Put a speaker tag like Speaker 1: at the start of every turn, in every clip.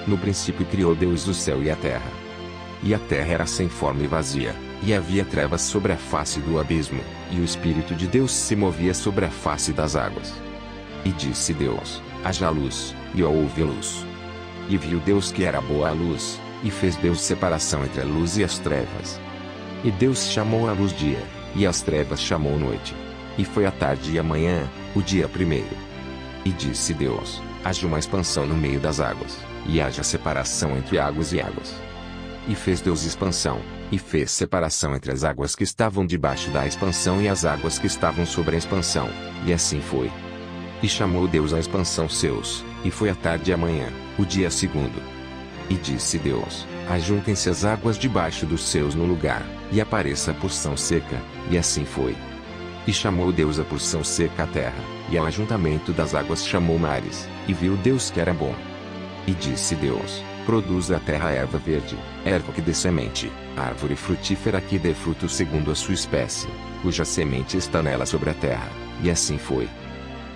Speaker 1: No princípio criou Deus o céu e a terra. E a terra era sem forma e vazia, e havia trevas sobre a face do abismo, e o Espírito de Deus se movia sobre a face das águas. E disse Deus: haja luz, e houve luz. E viu Deus que era boa a luz, e fez Deus separação entre a luz e as trevas. E Deus chamou a luz dia, e as trevas chamou noite. E foi a tarde e a manhã, o dia primeiro. E disse Deus: haja uma expansão no meio das águas, e haja separação entre águas e águas. E fez Deus expansão, e fez separação entre as águas que estavam debaixo da expansão e as águas que estavam sobre a expansão, e assim foi. E chamou Deus a expansão seus, e foi a tarde e a manhã, o dia segundo. E disse Deus: ajuntem-se as águas debaixo dos seus no lugar, e apareça a porção seca, e assim foi. E chamou Deus a porção seca a terra, e ao ajuntamento das águas chamou mares, e viu Deus que era bom. E disse Deus: produza a terra erva verde, erva que dê semente, árvore frutífera que dê fruto segundo a sua espécie, cuja semente está nela sobre a terra, e assim foi.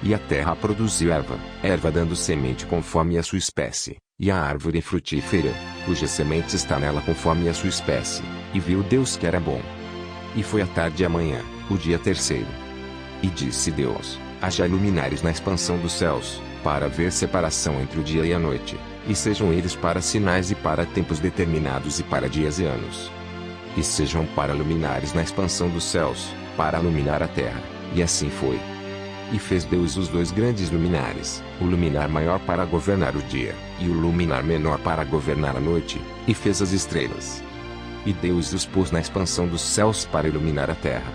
Speaker 1: E a terra produziu erva, erva dando semente conforme a sua espécie, e a árvore frutífera, cuja semente está nela conforme a sua espécie, e viu Deus que era bom. E foi a tarde e a manhã, o dia terceiro. E disse Deus: haja luminares na expansão dos céus, para haver separação entre o dia e a noite, e sejam eles para sinais e para tempos determinados e para dias e anos. E sejam para luminares na expansão dos céus, para iluminar a terra, e assim foi. E fez Deus os dois grandes luminares, o luminar maior para governar o dia, e o luminar menor para governar a noite, e fez as estrelas. E Deus os pôs na expansão dos céus para iluminar a terra,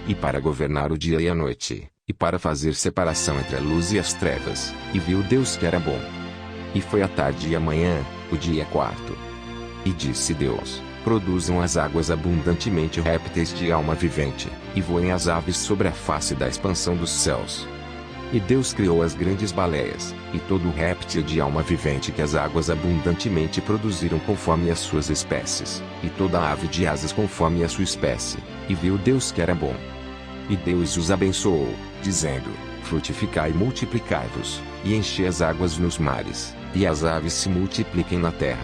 Speaker 1: e para governar o dia e a noite, e para fazer separação entre a luz e as trevas, e viu Deus que era bom. E foi a tarde e a manhã, o dia quarto. E disse Deus: produzam as águas abundantemente répteis de alma vivente, e voem as aves sobre a face da expansão dos céus. E Deus criou as grandes baleias, e todo réptil de alma vivente que as águas abundantemente produziram conforme as suas espécies, e toda ave de asas conforme a sua espécie, e viu Deus que era bom. E Deus os abençoou, dizendo: frutificai e multiplicai-vos, e enchei as águas nos mares, e as aves se multipliquem na terra.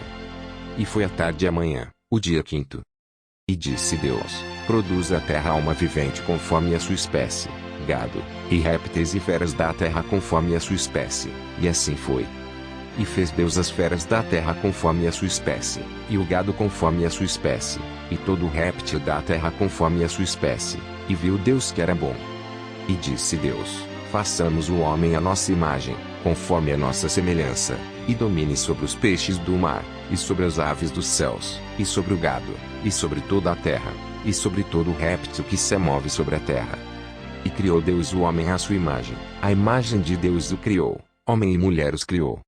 Speaker 1: E foi a tarde e a manhã, o dia quinto. E disse Deus: produza a terra alma vivente conforme a sua espécie, gado, e répteis e feras da terra conforme a sua espécie, e assim foi. E fez Deus as feras da terra conforme a sua espécie, e o gado conforme a sua espécie, e todo réptil da terra conforme a sua espécie, e viu Deus que era bom. E disse Deus: façamos o homem à nossa imagem, conforme a nossa semelhança, e domine sobre os peixes do mar, e sobre as aves dos céus, e sobre o gado, e sobre toda a terra, e sobre todo réptil que se move sobre a terra. E criou Deus o homem à sua imagem, a imagem de Deus o criou, homem e mulher os criou.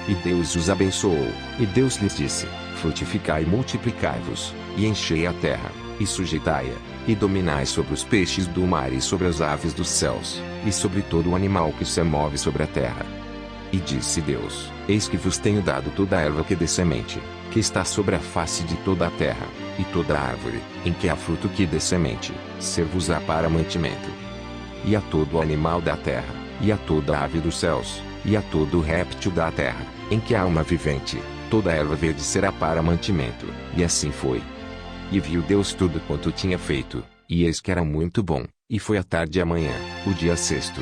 Speaker 1: E Deus os abençoou, e Deus lhes disse: frutificai e multiplicai-vos, e enchei a terra, e sujeitai-a, e dominai sobre os peixes do mar e sobre as aves dos céus, e sobre todo o animal que se move sobre a terra. E disse Deus: eis que vos tenho dado toda a erva que dê semente, que está sobre a face de toda a terra, e toda a árvore, em que há fruto que dê semente, ser-vos-á para mantimento. E a todo o animal da terra, e a toda a ave dos céus, e a todo o réptil da terra, em que há alma vivente, toda a erva verde será para mantimento, e assim foi. E viu Deus tudo quanto tinha feito, e eis que era muito bom, e foi a tarde e a manhã, o dia sexto.